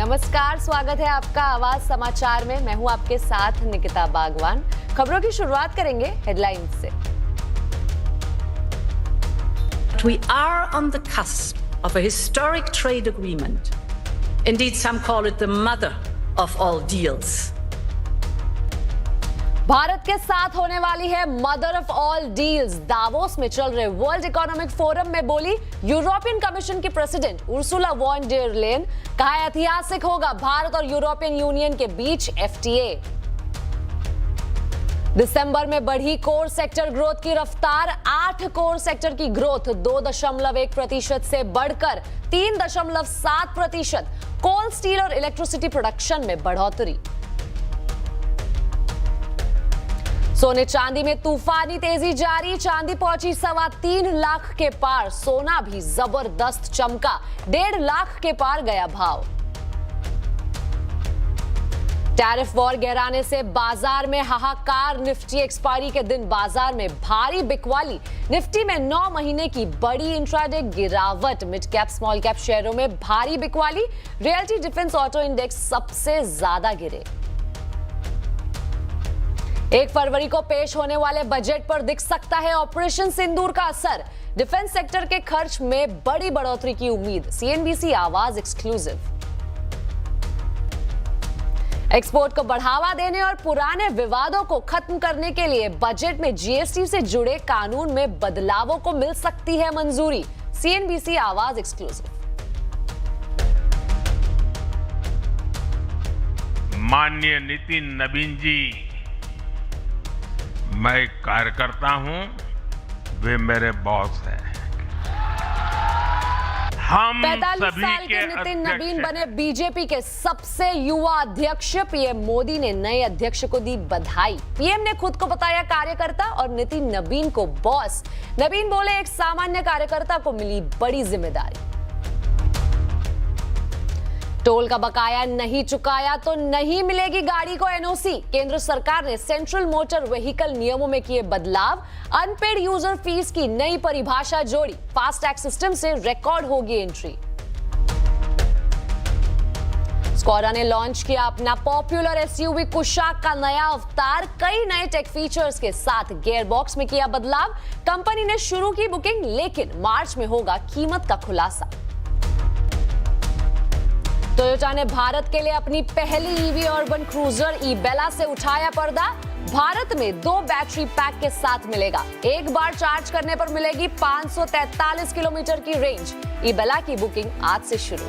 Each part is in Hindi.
नमस्कार, स्वागत है आपका आवाज समाचार में। मैं हूं आपके साथ निकिता बागवान। खबरों की शुरुआत करेंगे हेडलाइंस से। We are on the cusp of a historic trade agreement. Indeed, some call it the mother of all deals. Bharat के साथ होने वाली है mother of all deals. Davos में चल रहे वर्ल्ड इकोनॉमिक फोरम में बोली यूरोपियन कमीशन की president Ursula von der Leyen. कहा ऐतिहासिक होगा भारत और यूरोपियन यूनियन के बीच एफटीए। दिसंबर में बढ़ी कोर सेक्टर ग्रोथ की रफ्तार। 8 कोर सेक्टर की ग्रोथ 2.1% से बढ़कर 3.7%। कोल, स्टील और इलेक्ट्रिसिटी प्रोडक्शन में बढ़ोतरी। सोने चांदी में तूफानी तेजी जारी। चांदी पहुंची 3.25 लाख के पार। सोना भी जबरदस्त चमका, 1.5 लाख के पार गया भाव। टैरिफ वॉर गहराने से बाजार में हाहाकार। निफ्टी एक्सपायरी के दिन बाजार में भारी बिकवाली। निफ्टी में 9 महीने की बड़ी इंट्राडे गिरावट। मिड कैप स्मॉल कैप शेयरों में भारी बिकवाली। रियल्टी डिफेंस ऑटो इंडेक्स सबसे ज्यादा गिरे। 1 फरवरी को पेश होने वाले बजट पर दिख सकता है ऑपरेशन सिंदूर का असर। डिफेंस सेक्टर के खर्च में बड़ी बढ़ोतरी की उम्मीद। सीएनबीसी आवाज एक्सक्लूसिव। एक्सपोर्ट को बढ़ावा देने और पुराने विवादों को खत्म करने के लिए बजट में जीएसटी से जुड़े कानून में बदलावों को मिल सकती है मंजूरी। सीएनबीसी आवाज एक्सक्लूसिव। माननीय नितिन नवीन जी, मैं एक कार्यकर्ता हूं, वे मेरे बॉस हैं। हम 45 साल के नितिन नवीन बने बीजेपी के सबसे युवा अध्यक्ष। पीएम मोदी ने नए अध्यक्ष को दी बधाई। पीएम ने खुद को बताया कार्यकर्ता और नितिन नवीन को बॉस। नवीन बोले एक सामान्य कार्यकर्ता को मिली बड़ी जिम्मेदारी। टोल का बकाया नहीं चुकाया तो नहीं मिलेगी गाड़ी को एनओसी। केंद्र सरकार ने सेंट्रल मोटर व्हीकल नियमों में किए बदलाव। अनपेड यूजर फीस की नई परिभाषा जोड़ी। फास्टैग सिस्टम से रिकॉर्ड होगी एंट्री। स्कोडा ने लॉन्च किया अपना पॉपुलर एसयूवी कुशाक का नया अवतार। कई नए टेक फीचर्स के साथ गियर बॉक्स में किया बदलाव। कंपनी ने शुरू की बुकिंग, लेकिन मार्च में होगा कीमत का खुलासा। टोयोटा ने भारत के लिए अपनी पहली ईवी अर्बन क्रूजर ई-बेला से उठाया पर्दा। भारत में 2 बैटरी पैक के साथ मिलेगा। एक बार चार्ज करने पर मिलेगी 543 किलोमीटर की रेंज। ई-बेला की बुकिंग आज से शुरू।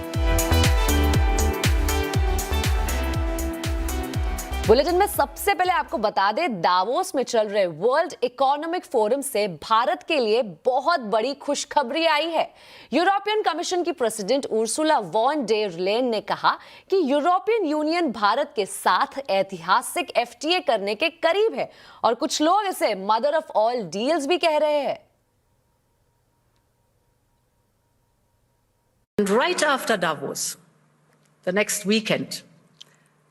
बुलेटिन में सबसे पहले आपको बता दें, दावोस में चल रहे वर्ल्ड इकोनॉमिक फोरम से भारत के लिए बहुत बड़ी खुशखबरी आई है। यूरोपियन कमीशन की president Ursula von der Leyen ने कहा कि यूरोपियन यूनियन भारत के साथ ऐतिहासिक एफटीए करने के करीब है और कुछ लोग इसे मदर ऑफ ऑल डील्स भी कह रहे हैं। Right after Davos, the next weekend,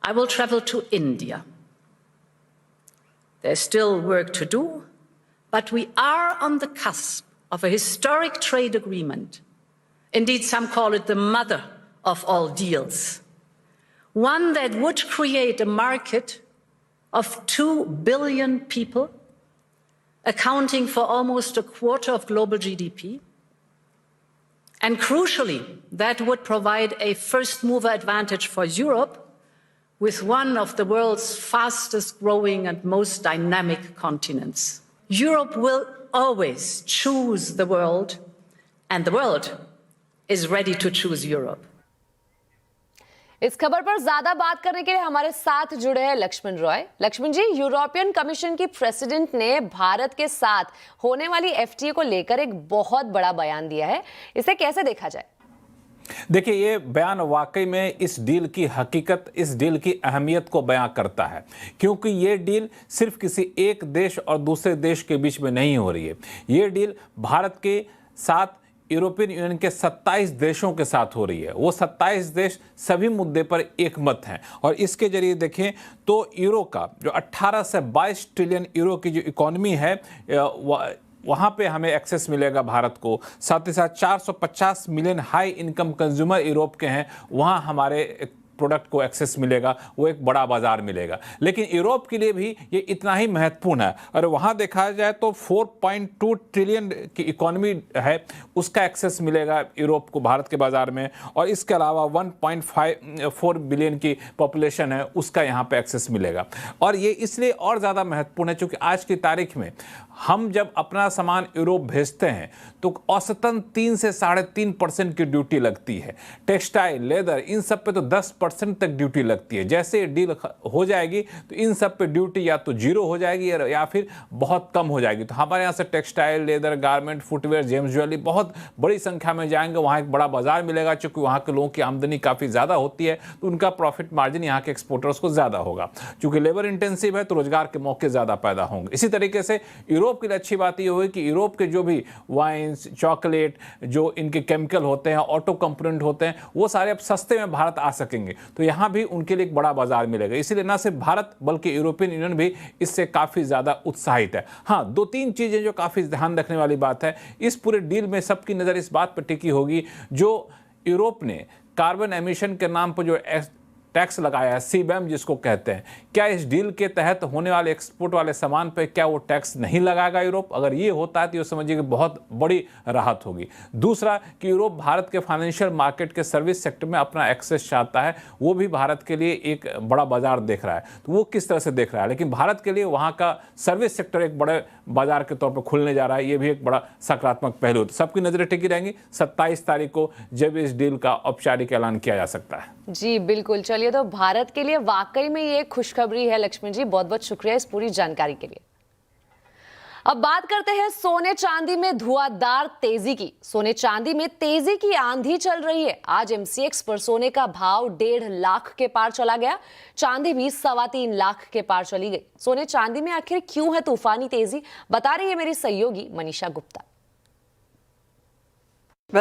I will travel to India. There's still work to do, but we are on the cusp of a historic trade agreement. Indeed, some call it the mother of all deals. One that would create a market of 2 billion people, accounting for almost a quarter of global GDP. And crucially, that would provide a first mover advantage for Europe, with one of the world's fastest growing and most dynamic continents. Europe will always choose the world, and the world is ready to choose Europe. इस खबर पर ज्यादा बात करने के लिए हमारे साथ जुड़े हैं लक्ष्मण रॉय। लक्ष्मण जी, यूरोपियन कमीशन की प्रेसिडेंट ने भारत के साथ होने वाली एफटीए को लेकर एक बहुत बड़ा बयान दिया है, इसे कैसे देखा जाए? देखिए, ये बयान वाकई में इस डील की हकीकत, इस डील की अहमियत को बयां करता है, क्योंकि ये डील सिर्फ किसी एक देश और दूसरे देश के बीच में नहीं हो रही है। ये डील भारत के साथ यूरोपियन यूनियन के 27 देशों के साथ हो रही है। वो 27 देश सभी मुद्दे पर एकमत हैं और इसके जरिए देखें तो यूरो का जो 18 से 22 ट्रिलियन यूरो की जो इकोनॉमी है वहाँ पे हमें एक्सेस मिलेगा भारत को। साथ ही साथ 450 million high income consumer Europe के हैं, वहाँ हमारे प्रोडक्ट को एक्सेस मिलेगा, वो एक बड़ा बाजार मिलेगा। लेकिन यूरोप के लिए भी ये इतना ही महत्वपूर्ण है। और वहाँ देखा जाए तो 4.2 ट्रिलियन की इकोनॉमी है, उसका एक्सेस मिलेगा यूरोप को भारत के बाजार में। और इसके अलावा 1.4 बिलियन की पॉपुलेशन है, उसका यहाँ पे एक्सेस मिलेगा। और ये इसलिए और ज़्यादा महत्वपूर्ण है क्योंकि आज की तारीख में हम जब अपना सामान यूरोप भेजते हैं तो औसतन 3 से 3.5% की ड्यूटी लगती है। टेक्सटाइल, लेदर, इन सब पे तो 10% तक ड्यूटी लगती है। जैसे ये डील हो जाएगी तो इन सब पे ड्यूटी या तो जीरो हो जाएगी या फिर बहुत कम हो जाएगी। तो हमारे यहाँ से textile, leather, garment, footwear, James jewellery बहुत बड़ी संख्या में जाएंगे। वहाँ एक बड़ा बाजार मिलेगा। चूंकि वहाँ के लोगों की आमदनी काफ़ी ज़्यादा होती है तो उनका प्रॉफिट मार्जिन यहाँ के एक्सपोर्टर्स को ज़्यादा होगा। चूंकि लेबर इंटेंसिव है तो रोजगार के मौके ज़्यादा पैदा होंगे। इसी तरीके से यूरोप के लिए अच्छी बात यह होगी कि यूरोप के जो भी वाइन्स, चॉकलेट, जो इनके केमिकल होते हैं, ऑटो कंपोनेंट होते हैं, वो सारे अब सस्ते में भारत आ सकेंगे। तो यहाँ भी उनके लिए एक बड़ा बाजार मिलेगा। इसीलिए न सिर्फ भारत बल्कि यूरोपियन यूनियन भी इससे काफ़ी ज़्यादा उत्साहित है। हाँ, 2-3 चीज़ें जो काफ़ी ध्यान रखने वाली बात है, इस पूरे डील में सबकी नज़र इस बात पर टिकी होगी, जो यूरोप ने कार्बन एमिशन के नाम पर जो टैक्स लगाया है, सीबैम जिसको कहते हैं, क्या इस डील के तहत होने वाले एक्सपोर्ट वाले सामान पे क्या वो टैक्स नहीं लगाएगा यूरोप? अगर ये होता है तो ये समझिए कि बहुत बड़ी राहत होगी। दूसरा कि यूरोप भारत के फाइनेंशियल मार्केट के सर्विस सेक्टर में अपना एक्सेस चाहता है, वो भी भारत के लिए एक बड़ा बाजार देख रहा है। तो वो किस तरह से देख रहा है, लेकिन भारत के लिए वहाँ का सर्विस सेक्टर एक बड़े बाजार के तौर पर खुलने जा रहा है, ये भी एक बड़ा सकारात्मक पहलू। तो सबकी नजरें टिकी रहेंगी 27 तारीख को जब इस डील का औपचारिक ऐलान किया जा सकता है। जी बिल्कुल। चलिए, तो भारत के लिए वाकई में ये खुशखबरी है। लक्ष्मण जी, बहुत बहुत शुक्रिया इस पूरी जानकारी के लिए। अब बात करते हैं सोने चांदी में धुआंधार तेजी की। सोने चांदी में तेजी की आंधी चल रही है। आज एमसीएक्स पर सोने का भाव 1.5 लाख के पार चला गया। चांदी भी 3.25 लाख के पार चली गई। सोने चांदी में आखिर क्यों है तूफानी तेजी, बता रही है मेरी सहयोगी मनीषा गुप्ता।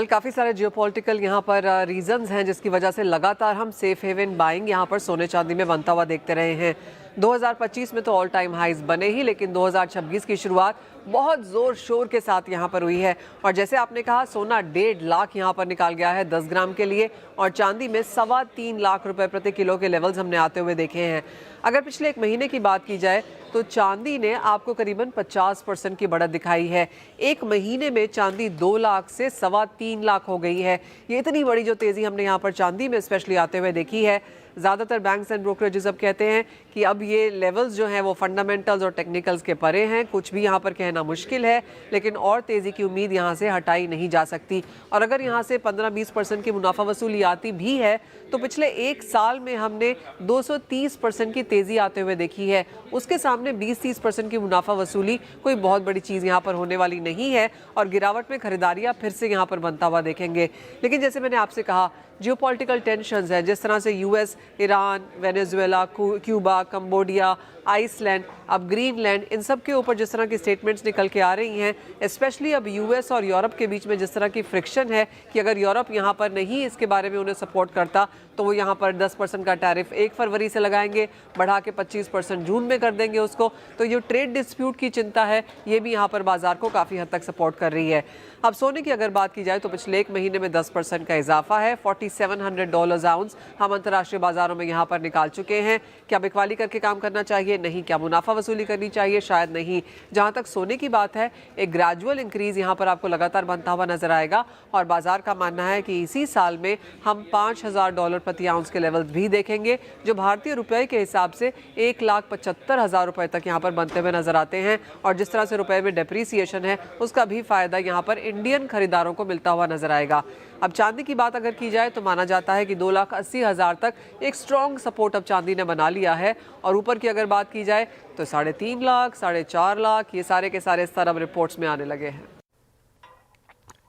काफ़ी सारे जियोपॉलिटिकल यहाँ पर रीजंस हैं जिसकी वजह से लगातार हम सेफ हेवन बाइंग यहाँ पर सोने चांदी में बनता हुआ देखते रहे हैं। 2025 में तो ऑल टाइम हाइज बने ही, लेकिन 2026 की शुरुआत बहुत ज़ोर शोर के साथ यहाँ पर हुई है। और जैसे आपने कहा, सोना 1.5 लाख यहाँ पर निकाल गया है 10 ग्राम के लिए, और चांदी में 3.25 लाख रुपए प्रति किलो के लेवल्स हमने आते हुए देखे हैं। अगर पिछले एक महीने की बात की जाए तो चांदी ने आपको करीबन 50% की बढ़त दिखाई है। एक महीने में चांदी 2 लाख से 3.25 लाख हो गई है। ये इतनी बड़ी जो तेज़ी हमने यहाँ पर चांदी में स्पेशली आते हुए देखी है। ज़्यादातर बैंक्स एंड ब्रोकरेजेस अब कहते हैं कि अब ये लेवल्स जो हैं वो फंडामेंटल्स और टेक्निकल्स के परे हैं, कुछ भी यहाँ पर कहना मुश्किल है, लेकिन और तेज़ी की उम्मीद यहाँ से हटाई नहीं जा सकती। और अगर यहाँ से 15-20% की मुनाफा वसूली आती भी है तो पिछले एक साल में हमने 230% की तेज़ी आते हुए देखी है। उसके सामने 20-30% की मुनाफा वसूली कोई बहुत बड़ी चीज़ यहाँ पर होने वाली नहीं है, और गिरावट में खरीदारियाँ फिर से यहाँ पर बनता हुआ देखेंगे। लेकिन जैसे मैंने आपसे कहा, जियोपॉलिटिकल टेंशंस है, जिस तरह से US, Iran, Venezuela, Cuba, Cambodia, Iceland, अब ग्रीनलैंड, इन सब के ऊपर जिस तरह की स्टेटमेंट्स निकल के आ रही हैं, स्पेशली अब यूएस और यूरोप के बीच में जिस तरह की फ्रिक्शन है कि अगर यूरोप यहाँ पर नहीं इसके बारे में उन्हें सपोर्ट करता तो वो यहाँ पर 10% का टैरिफ 1 फरवरी से लगाएंगे, बढ़ा के 25% जून में कर देंगे उसको। तो ये ट्रेड डिस्प्यूट की चिंता है, ये भी यहाँ पर बाजार को काफ़ी हद तक सपोर्ट कर रही है। अब सोने की अगर बात की जाए तो पिछले एक महीने में 10% का इजाफा है। $4,700 आउंस हम अंतर्राष्ट्रीय बाजारों में यहाँ पर निकाल चुके हैं। क्या बिकवाली करके काम करना चाहिए? नहीं। क्या मुनाफा वसूली करनी चाहिए? शायद नहीं। जहाँ तक सोने की बात है, एक ग्रेजुअल इंक्रीज यहाँ पर आपको लगातार बनता हुआ नजर आएगा, और बाजार का मानना है कि इसी साल में हम $5,000 प्रति आउंस के लेवल्स भी देखेंगे, जो भारतीय रुपए के हिसाब से 1,75,000 रुपए तक यहाँ पर बनते हुए नजर आते हैं। और जिस तरह से रुपए में डेप्रीसिएशन है, उसका भी फायदा यहाँ पर इंडियन खरीदारों को मिलता हुआ नजर आएगा। अब चांदी की बात अगर की जाए तो माना जाता है कि 2,80,000 तक एक स्ट्रॉन्ग सपोर्ट अब चांदी ने बना लिया है। और ऊपर की अगर बात की जाए तो 3.5 लाख, 4.5 लाख, ये सारे के सारे इस तरह अब रिपोर्ट्स में आने लगे हैं।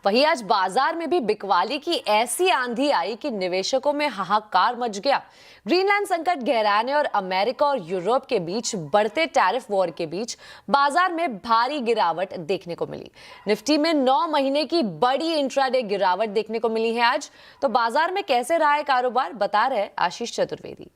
वहीं आज बाजार में भी बिकवाली की ऐसी आंधी आई कि निवेशकों में हाहाकार मच गया। ग्रीनलैंड संकट गहराने और अमेरिका और यूरोप के बीच बढ़ते टैरिफ वॉर के बीच बाजार में भारी गिरावट देखने को मिली। निफ्टी में 9 महीने की बड़ी इंट्राडे गिरावट देखने को मिली है आज। तो बाजार में कैसे रहा है कारोबार, बता रहे आशीष चतुर्वेदी।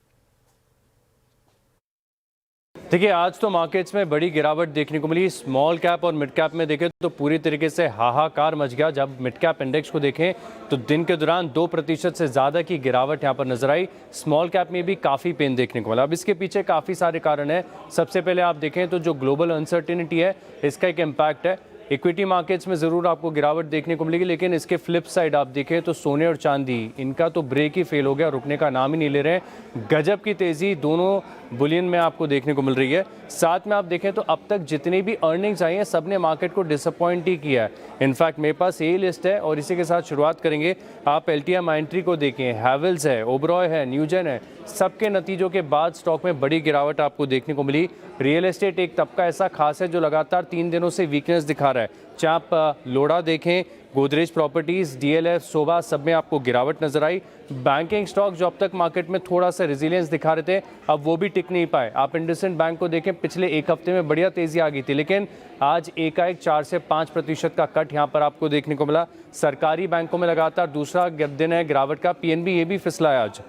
देखिए, आज तो मार्केट्स में बड़ी गिरावट देखने को मिली। स्मॉल कैप और मिड कैप में देखें तो पूरी तरीके से हाहाकार मच गया। जब मिड कैप इंडेक्स को देखें तो दिन के दौरान 2% से ज़्यादा की गिरावट यहाँ पर नजर आई। स्मॉल कैप में भी काफ़ी पेन देखने को मिला। अब इसके पीछे काफ़ी सारे कारण हैं। सबसे पहले आप देखें तो जो ग्लोबल अनसर्टिनिटी है, इसका एक इम्पैक्ट है। इक्विटी मार्केट्स में ज़रूर आपको गिरावट देखने को मिलेगी, लेकिन इसके फ्लिप साइड आप देखें तो सोने और चांदी, इनका तो ब्रेक ही फेल हो गया, रुकने का नाम ही नहीं ले रहे हैं। गजब की तेज़ी दोनों बुलियन में आपको देखने को मिल रही है। साथ में आप देखें तो अब तक जितनी भी अर्निंग्स आई हैं, सब ने मार्केट को डिसअपॉइंट ही किया है। इनफैक्ट मेरे पास यही लिस्ट है और इसी के साथ शुरुआत करेंगे। आप एल्टिया माइंट्री को देखें, हैवेल्स है, ओबरॉय है, न्यूजेन है, सबके नतीजों के बाद स्टॉक में बड़ी गिरावट आपको देखने को मिली। रियल एस्टेट एक तबका ऐसा खास है जो लगातार 3 दिनों से वीकनेस दिखा रहा है। चाहे आप लोड़ा देखें, गोदरेज प्रॉपर्टीज़, डीएलएफ, सोभा, सब में आपको गिरावट नजर आई। बैंकिंग स्टॉक जो अब तक मार्केट में थोड़ा सा रेजिलियंस दिखा रहे थे, अब वो भी टिक नहीं पाए। आप इंडसइंड बैंक को देखें, पिछले एक हफ्ते में बढ़िया तेज़ी आ गई थी, लेकिन आज एकाएक 4 से 5% का कट यहाँ पर आपको देखने को मिला। सरकारी बैंकों में लगातार दूसरा दिन है गिरावट का। पीएनबी ये भी फिसला है आज।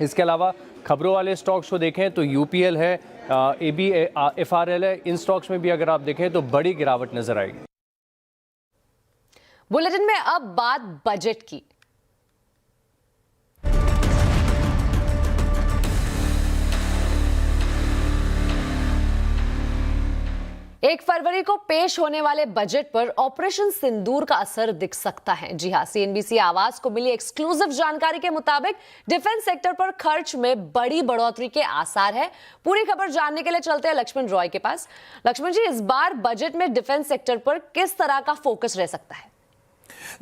इसके अलावा खबरों वाले स्टॉक्स को देखें तो यूपीएल है, एफआरएल है, इन स्टॉक्स में भी अगर आप देखें तो बड़ी गिरावट नजर आएगी। बुलेटिन में अब बात बजट की। एक फरवरी को पेश होने वाले बजट पर ऑपरेशन सिंदूर का असर दिख सकता है। जी हां, सीएनबीसी आवाज को मिली एक्सक्लूसिव जानकारी के मुताबिक डिफेंस सेक्टर पर खर्च में बड़ी बढ़ोतरी के आसार है। पूरी खबर जानने के लिए चलते हैं लक्ष्मण रॉय के पास। लक्ष्मण जी, इस बार बजट में डिफेंस सेक्टर पर किस तरह का फोकस रह सकता है?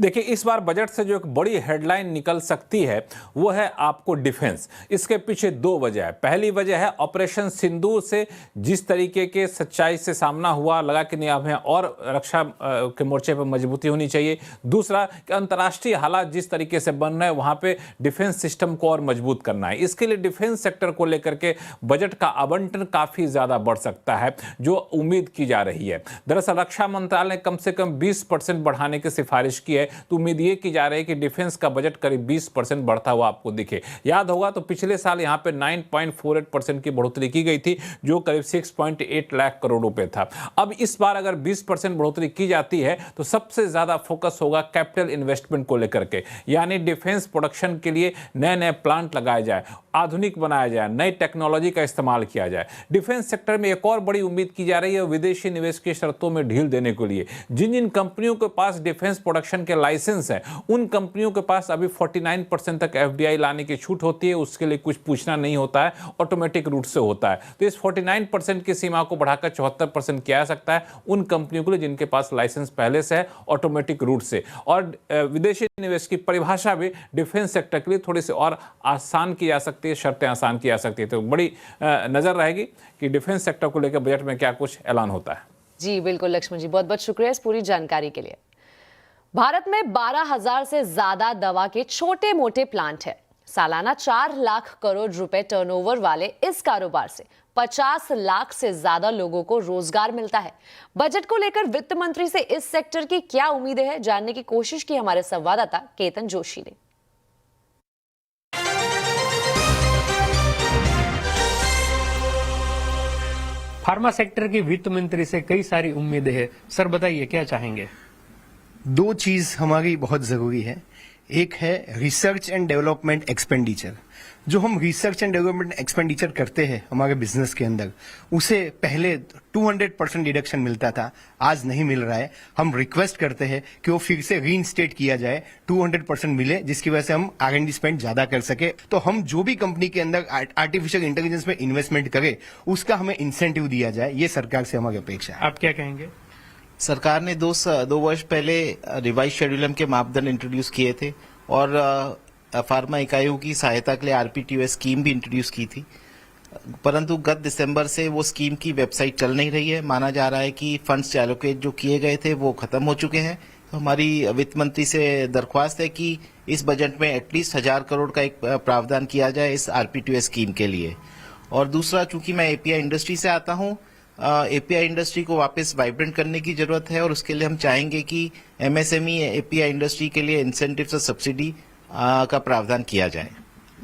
देखिए, इस बार बजट से जो एक बड़ी हेडलाइन निकल सकती है वो है आपको डिफेंस। इसके पीछे 2 वजह है। पहली वजह है ऑपरेशन सिंदूर से जिस तरीके के सच्चाई से सामना हुआ, लगा कि नहीं हमें और रक्षा के मोर्चे पर मजबूती होनी चाहिए। दूसरा कि अंतर्राष्ट्रीय हालात जिस तरीके से बन रहे हैं, वहाँ पे डिफेंस सिस्टम को और मजबूत करना है। इसके लिए डिफेंस सेक्टर को लेकर के बजट का आवंटन काफ़ी ज़्यादा बढ़ सकता है, जो उम्मीद की जा रही है। दरअसल रक्षा मंत्रालय ने कम से कम 20% बढ़ाने की सिफारिश की है, तो उम्मीद ये की जा रही है कि डिफेंस का बजट करीब 20% बढ़ता हुआ आपको दिखे। याद होगा तो पिछले साल यहाँ पे 9.48% की बढ़ोतरी की गई थी, जो करीब 6.8 लाख करोड़ रुपए था। अब इस बार अगर 20% बढ़ोतरी की जाती है तो सबसे ज्यादा फोकस होगा कैपिटल इन्वेस्टमेंट को लेकर के, यानी डिफेंस प्रोडक्शन के लिए नए नए प्लांट लगाए जाए, आधुनिक बनाया जाए, नई टेक्नोलॉजी का इस्तेमाल किया जाए। डिफेंस सेक्टर में एक और बड़ी उम्मीद की जा रही है विदेशी निवेश की शर्तों में ढील देने के लिए। जिन जिन कंपनियों के पास डिफेंस प्रोडक्शन के लाइसेंस है, उन कंपनियों के पास अभी 49% तक एफडीआई लाने की छूट होती है। उसके लिए कुछ पूछना नहीं होता है, ऑटोमेटिक रूट से होता है। तो इस 49% की सीमा को बढ़ाकर 74% किया जा सकता है उन कंपनियों के लिए जिनके पास लाइसेंस पहले से है, ऑटोमेटिक रूट से। और विदेशी निवेश की परिभाषा भी डिफेंस सेक्टर के लिए थोड़ी सी और आसान की जा सकती है, शर्तें आसान की जा सकती है। तो बड़ी नजर रहेगी कि डिफेंस सेक्टर को लेकर बजट में क्या कुछ ऐलान होता है। जी बिल्कुल लक्ष्मण जी, बहुत बहुत शुक्रिया इस पूरी जानकारी के लिए। भारत में 12,000 से ज्यादा दवा के छोटे मोटे प्लांट हैं। सालाना 4 लाख करोड़ रुपए टर्नओवर वाले इस कारोबार से 50 लाख से ज्यादा लोगों को रोजगार मिलता है। बजट को लेकर वित्त मंत्री से इस सेक्टर की क्या उम्मीदें हैं, जानने की कोशिश की हमारे संवाददाता केतन जोशी ने। फार्मा सेक्टर की वित्त मंत्री से कई सारी उम्मीदें हैं। सर बताइए क्या चाहेंगे? 2 चीज हमारी बहुत जरूरी है। एक है रिसर्च एंड डेवलपमेंट एक्सपेंडिचर। जो हम रिसर्च एंड डेवलपमेंट एक्सपेंडिचर करते हैं हमारे बिजनेस के अंदर, उसे पहले 200% डिडक्शन मिलता था, आज नहीं मिल रहा है। हम रिक्वेस्ट करते हैं कि वो फिर से रीइंस्टेट किया जाए, 200% मिले, जिसकी वजह से हम R&D स्पेंड ज्यादा कर सके। तो हम जो भी कंपनी के अंदर आर्टिफिशियल इंटेलिजेंस में इन्वेस्टमेंट करें, उसका हमें इंसेंटिव दिया जाए। ये सरकार से हमारी अपेक्षा है। आप क्या कहेंगे? सरकार ने 2 वर्ष पहले रिवाइज शेड्यूलम के मापदंड इंट्रोड्यूस किए थे और फार्मा इकाइयों की सहायता के लिए आरपीटीओएस स्कीम भी इंट्रोड्यूस की थी, परंतु गत दिसंबर से वो स्कीम की वेबसाइट चल नहीं रही है। माना जा रहा है कि फंड्स एलोकेट जो किए गए थे वो खत्म हो चुके हैं। तो हमारी वित्त मंत्री से दरख्वास्त है कि इस बजट में एटलीस्ट 1000 करोड़ का एक प्रावधान किया जाए इस आरपीटीओएस स्कीम के लिए। और दूसरा, चूंकि मैं एपीआई इंडस्ट्री से आता हूँ, एपीआई इंडस्ट्री को वापस वाइब्रेंट करने की जरूरत है और उसके लिए हम चाहेंगे कि एमएसएमई एपीआई इंडस्ट्री के लिए इंसेंटिव्स और सब्सिडी का प्रावधान किया जाए।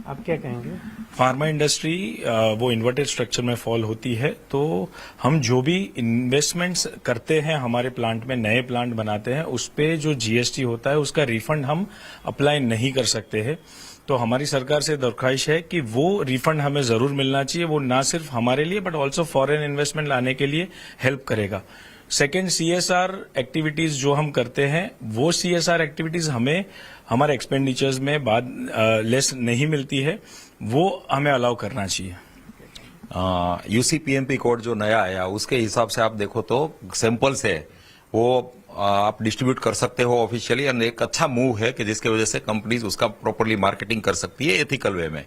आप क्या कहेंगे? फार्मा इंडस्ट्री वो इन्वर्टेड स्ट्रक्चर में फॉल होती है, तो हम जो भी इन्वेस्टमेंट्स करते हैं हमारे प्लांट में, नए प्लांट बनाते हैं, उस पे जो जीएसटी होता है उसका रिफंड हम अप्लाई नहीं कर सकते हैं। तो हमारी सरकार से दरख्वास्त है कि वो रिफंड हमें जरूर मिलना चाहिए। वो ना सिर्फ हमारे लिए बट ऑल्सो फॉरेन इन्वेस्टमेंट लाने के लिए हेल्प करेगा। सेकेंड, सीएसआर एक्टिविटीज जो हम करते हैं, वो सीएसआर एक्टिविटीज हमें हमारे एक्सपेंडिचर्स में बाद लेस नहीं मिलती है, वो हमें अलाउ करना चाहिए। यूसीपीएमपी कोड जो नया आया उसके हिसाब से आप देखो तो सैंपल्स है वो आप डिस्ट्रीब्यूट कर सकते हो ऑफिशियली, एंड एक अच्छा मूव है कि जिसकी वजह से कंपनीज उसका प्रॉपरली मार्केटिंग कर सकती है एथिकल वे में।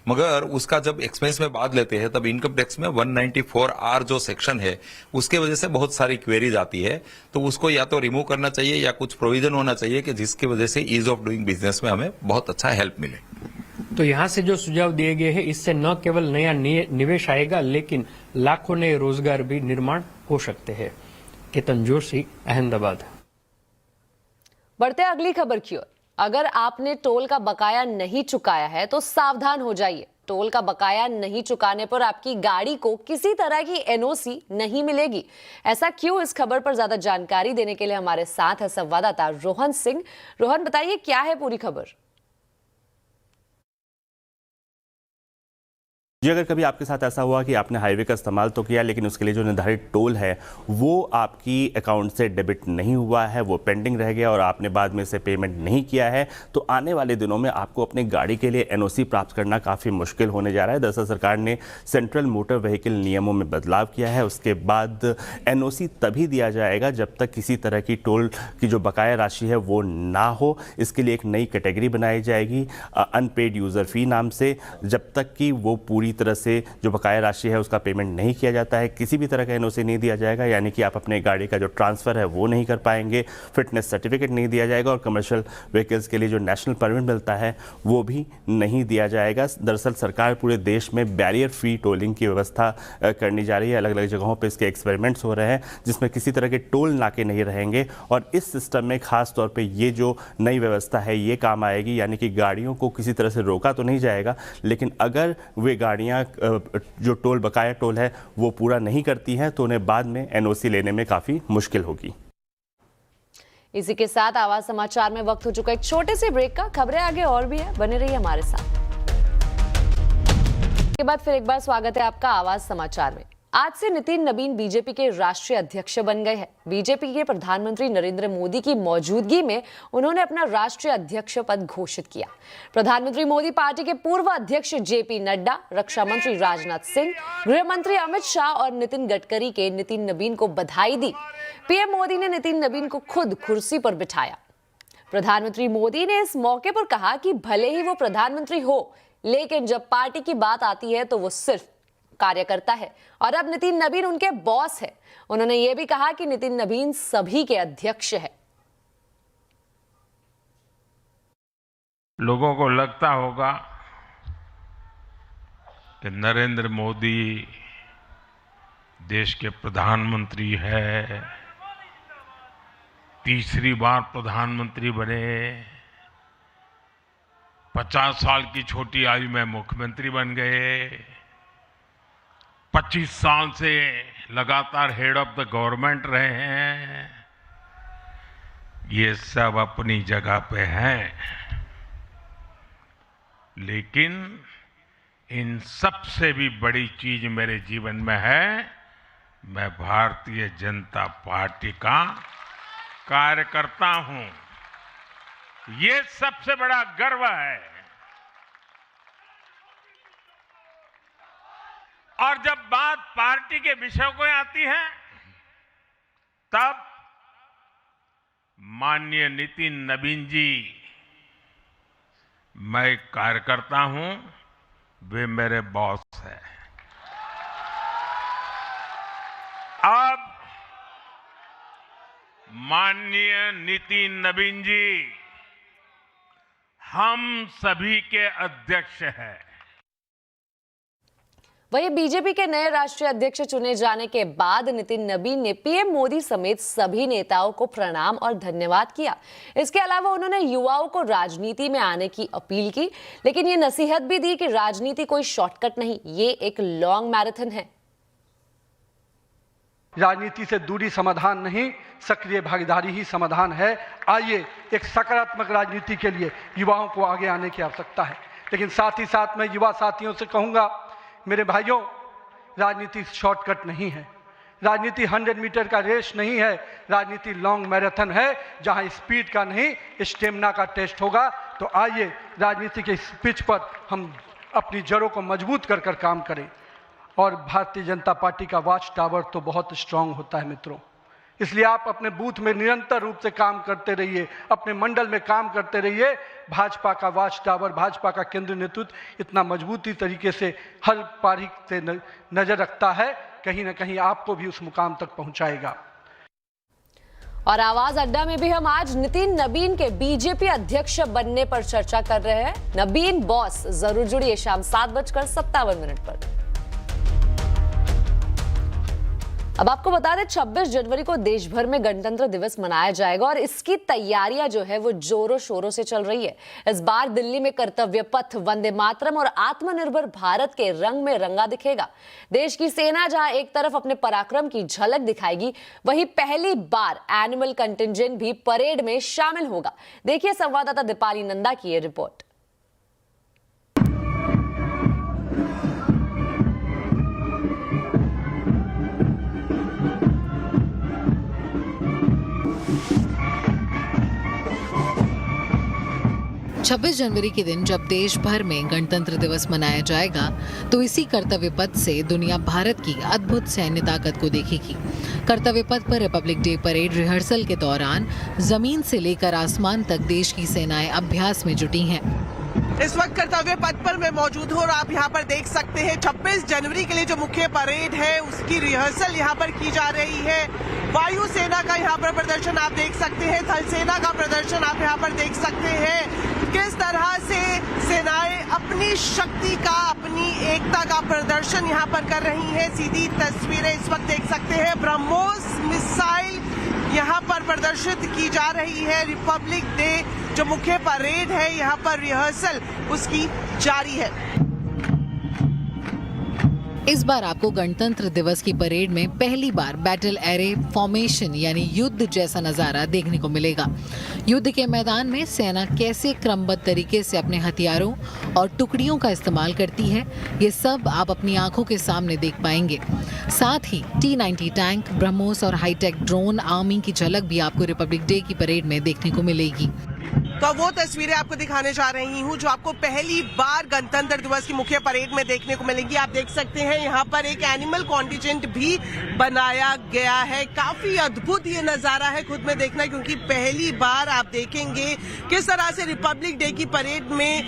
मगर उसका जब एक्सपेंस में बात लेते हैं तब इनकम टैक्स में 194R जो सेक्शन है उसके वजह से बहुत सारी क्वेरीज आती है, तो उसको या तो रिमूव करना चाहिए या कुछ प्रोविजन होना चाहिए कि जिसकी वजह से ईज ऑफ डूइंग बिजनेस में हमें बहुत अच्छा हेल्प मिले। तो यहाँ से जो सुझाव दिए गए हैं इससे न केवल नया निवेश आएगा लेकिन लाखों नए रोजगार भी निर्माण हो सकते हैं। केतन जोशी, अहमदाबाद। बढ़ते हैं अगली खबर की ओर। अगर आपने टोल का बकाया नहीं चुकाया है तो सावधान हो जाइए। टोल का बकाया नहीं चुकाने पर आपकी गाड़ी को किसी तरह की एनओसी नहीं मिलेगी। ऐसा क्यों? इस खबर पर ज्यादा जानकारी देने के लिए हमारे साथ है संवाददाता रोहन सिंह। रोहन, बताइए क्या है पूरी खबर? जी, अगर कभी आपके साथ ऐसा हुआ कि आपने हाईवे का इस्तेमाल तो किया लेकिन उसके लिए जो निर्धारित टोल है वो आपकी अकाउंट से डेबिट नहीं हुआ है, वो पेंडिंग रह गया और आपने बाद में से पेमेंट नहीं किया है, तो आने वाले दिनों में आपको अपनी गाड़ी के लिए एनओसी प्राप्त करना काफ़ी मुश्किल होने जा रहा है। दरअसल सरकार ने सेंट्रल मोटर व्हीकल नियमों में बदलाव किया है। उसके बाद एनओसी तभी दिया जाएगा जब तक किसी तरह की टोल की जो बकाया राशि है वो ना हो। इसके लिए एक नई कैटेगरी बनाई जाएगी अनपेड यूज़र फी नाम से। जब तक कि वो पूरी तरह से जो बकाया राशि है उसका पेमेंट नहीं किया जाता है, किसी भी तरह का एनओसी नहीं दिया जाएगा, यानी कि आप अपने गाड़ी का जो ट्रांसफ़र है वो नहीं कर पाएंगे, फिटनेस सर्टिफिकेट नहीं दिया जाएगा और कमर्शियल व्हीकल्स के लिए जो नेशनल परमिट मिलता है वो भी नहीं दिया जाएगा। दरअसल सरकार पूरे देश में बैरियर फ्री टोलिंग की व्यवस्था करने जा रही है। अलग अलग जगहों पर इसके एक्सपेरिमेंट्स हो रहे हैं जिसमें किसी तरह के टोल नाके नहीं रहेंगे और इस सिस्टम में खास तौर पर ये जो नई व्यवस्था है ये काम आएगी, यानी कि गाड़ियों को किसी तरह से रोका तो नहीं जाएगा, लेकिन अगर वे गाड़ियाँ जो टोल बकाया टोल है वो पूरा नहीं करती हैं तो उन्हें बाद में एनओसी लेने में काफी मुश्किल होगी। इसी के साथ आवाज समाचार में वक्त हो चुका एक छोटे से ब्रेक का। खबरें आगे और भी है, बने रहिए हमारे साथ। के बाद फिर एक बार स्वागत है आपका आवाज समाचार में। आज से नितिन नबीन बीजेपी के राष्ट्रीय अध्यक्ष बन गए हैं। बीजेपी के प्रधानमंत्री नरेंद्र मोदी की मौजूदगी में उन्होंने अपना राष्ट्रीय अध्यक्ष पद घोषित किया। प्रधानमंत्री मोदी पार्टी के पूर्व अध्यक्ष जेपी नड्डा, रक्षा मंत्री राजनाथ सिंह, गृह मंत्री अमित शाह और नितिन गडकरी के नितिन नबीन को बधाई दी। पीएम मोदी ने नितिन नबीन को खुद कुर्सी पर बिठाया। प्रधानमंत्री मोदी ने इस मौके पर कहा कि भले ही वो प्रधानमंत्री हो, लेकिन जब पार्टी की बात आती है तो वो सिर्फ कार्यकर्ता है और अब नितिन नबीन उनके बॉस है। उन्होंने ये भी कहा कि नितिन नबीन सभी के अध्यक्ष है। लोगों को लगता होगा कि नरेंद्र मोदी देश के प्रधानमंत्री है, तीसरी बार प्रधानमंत्री बने, 50 साल की छोटी आयु में मुख्यमंत्री बन गए, 25 साल से लगातार हेड ऑफ द गवर्नमेंट रहे हैं। ये सब अपनी जगह पे हैं, लेकिन इन सबसे भी बड़ी चीज मेरे जीवन में है, मैं भारतीय जनता पार्टी का कार्यकर्ता हूं। ये सबसे बड़ा गर्व है। और जब बात पार्टी के विषयों को आती है तब माननीय नितिन नबीन जी, मैं एक कार्यकर्ता हूं, वे मेरे बॉस हैं। अब माननीय नितिन नबीन जी हम सभी के अध्यक्ष हैं। वहीं बीजेपी के नए राष्ट्रीय अध्यक्ष चुने जाने के बाद नितिन नबीन ने पीएम मोदी समेत सभी नेताओं को प्रणाम और धन्यवाद किया। इसके अलावा उन्होंने युवाओं को राजनीति में आने की अपील की, लेकिन ये नसीहत भी दी कि राजनीति कोई शॉर्टकट नहीं, ये एक लॉन्ग मैराथन है। राजनीति से दूरी समाधान नहीं, सक्रिय भागीदारी ही समाधान है। आइए एक सकारात्मक राजनीति के लिए युवाओं को आगे आने की आवश्यकता है। लेकिन साथ ही साथ मैं युवा साथियों से कहूंगा, मेरे भाइयों, राजनीति शॉर्टकट नहीं है, राजनीति 100 मीटर का रेस नहीं है, राजनीति लॉन्ग मैराथन है जहां स्पीड का नहीं स्टेमिना का टेस्ट होगा। तो आइए राजनीति के इस पिच पर हम अपनी जड़ों को मजबूत कर कर काम करें। और भारतीय जनता पार्टी का वॉच टावर तो बहुत स्ट्रांग होता है मित्रों, इसलिए आप अपने बूथ में निरंतर रूप से काम करते रहिए, अपने मंडल में काम करते रहिए। भाजपा का वॉच टावर, भाजपा का केंद्रीय नेतृत्व इतना मजबूती तरीके से हर पारी से नजर रखता है, कहीं ना कहीं आपको भी उस मुकाम तक पहुंचाएगा। और आवाज अड्डा में भी हम आज नितिन नबीन के बीजेपी अध्यक्ष बनने पर चर्चा कर रहे हैं। नबीन बॉस, जरूर जुड़िए शाम 7:57 पर। अब आपको बता दें 26 जनवरी को देश भर में गणतंत्र दिवस मनाया जाएगा और इसकी तैयारियां जो है वो जोरों शोरों से चल रही है। इस बार दिल्ली में कर्तव्य पथ, वंदे मातरम और आत्मनिर्भर भारत के रंग में रंगा दिखेगा। देश की सेना जहां एक तरफ अपने पराक्रम की झलक दिखाएगी, वहीं पहली बार एनिमल कंटिंजेंट भी परेड में शामिल होगा। देखिए संवाददाता दीपाली नंदा की ये रिपोर्ट। छब्बीस जनवरी के दिन जब देश भर में गणतंत्र दिवस मनाया जाएगा, तो इसी कर्तव्य पथ से दुनिया भारत की अद्भुत सैन्य ताकत को देखेगी। कर्तव्य पथ पर रिपब्लिक डे परेड रिहर्सल के दौरान जमीन से लेकर आसमान तक देश की सेनाएं अभ्यास में जुटी हैं। इस वक्त कर्तव्य पथ पर मैं मौजूद हूँ और आप यहाँ पर देख सकते हैं 26 जनवरी के लिए जो मुख्य परेड है उसकी रिहर्सल यहाँ पर की जा रही है। वायु सेना का यहाँ पर प्रदर्शन आप देख सकते हैं, थल सेना का प्रदर्शन आप यहाँ पर देख सकते हैं। किस तरह से सेनाएं अपनी शक्ति का, अपनी एकता का प्रदर्शन यहाँ पर कर रही हैं। सीधी तस्वीरें इस वक्त देख सकते हैं। ब्रह्मोस मिसाइल यहाँ पर प्रदर्शित की जा रही है। रिपब्लिक डे जो मुख्य परेड है, यहाँ पर रिहर्सल उसकी जारी है। इस बार आपको गणतंत्र दिवस की परेड में पहली बार बैटल एरे फॉर्मेशन यानी युद्ध जैसा नजारा देखने को मिलेगा। युद्ध के मैदान में सेना कैसे क्रमबद्ध तरीके से अपने हथियारों और टुकड़ियों का इस्तेमाल करती है, ये सब आप अपनी आंखों के सामने देख पाएंगे। साथ ही T-90 टैंक, ब्रह्मोस और हाईटेक ड्रोन आर्मी की झलक भी आपको रिपब्लिक डे की परेड में देखने को मिलेगी। तो वो तस्वीरें आपको दिखाने जा रही हूँ जो आपको पहली बार गणतंत्र दिवस की मुख्य परेड में देखने को मिलेंगी। आप देख सकते हैं यहाँ पर एक एनिमल कॉन्टिजेंट भी बनाया गया है। काफी अद्भुत ये नजारा है खुद में देखना, क्योंकि पहली बार आप देखेंगे किस तरह से रिपब्लिक डे की परेड में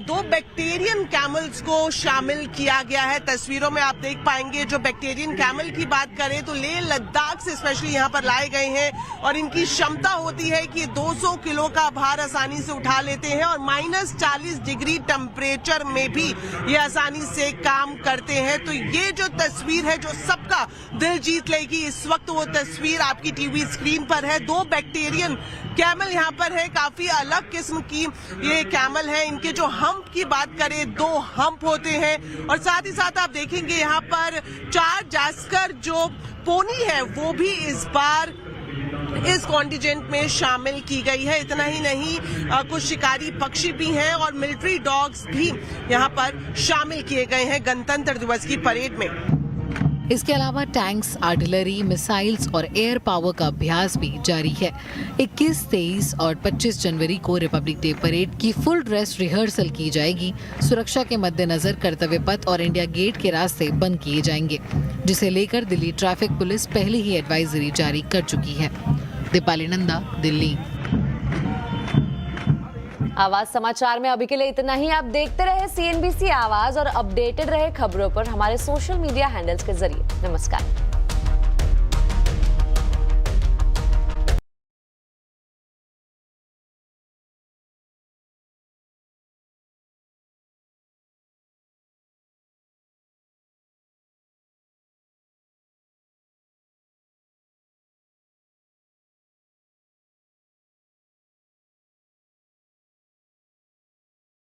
2 बैक्टीरियन कैमल्स को शामिल किया गया है। तस्वीरों में आप देख पाएंगे। जो बैक्टीरियन कैमल की बात करें तो लेह लद्दाख से स्पेशली यहाँ पर लाए गए हैं और इनकी क्षमता होती है कि 200 किलो का भार आसानी से उठा लेते हैं और -40 डिग्री टेम्परेचर में भी ये आसानी से काम करते हैं। तो ये जो तस्वीर है जो सबका दिल जीत लेगी, इस वक्त वो तस्वीर आपकी टीवी स्क्रीन पर है। 2 बैक्टीरियन कैमल यहाँ पर है, काफी अलग किस्म की ये कैमल है। इनके जो हम्प की बात करें, 2 हम्प होते हैं और साथ ही साथ आप देखेंगे यहाँ पर 4 जास्कर जो पोनी है वो भी इस बार इस कॉन्टिजेंट में शामिल की गई है। इतना ही नहीं, कुछ शिकारी पक्षी भी हैं और मिलिट्री डॉग्स भी यहाँ पर शामिल किए गए हैं गणतंत्र दिवस की परेड में। इसके अलावा टैंक्स, आर्टिलरी, मिसाइल्स और एयर पावर का अभ्यास भी जारी है। 21, 23 और 25 जनवरी को रिपब्लिक डे परेड की फुल ड्रेस रिहर्सल की जाएगी। सुरक्षा के मद्देनजर कर्तव्य पथ और इंडिया गेट के रास्ते बंद किए जाएंगे, जिसे लेकर दिल्ली ट्रैफिक पुलिस पहले ही एडवाइजरी जारी कर चुकी है। दीपाली नंदा, दिल्ली। आवाज समाचार में अभी के लिए इतना ही। आप देखते रहे CNBC आवाज और अपडेटेड रहे खबरों पर हमारे सोशल मीडिया हैंडल्स के जरिए। नमस्कार।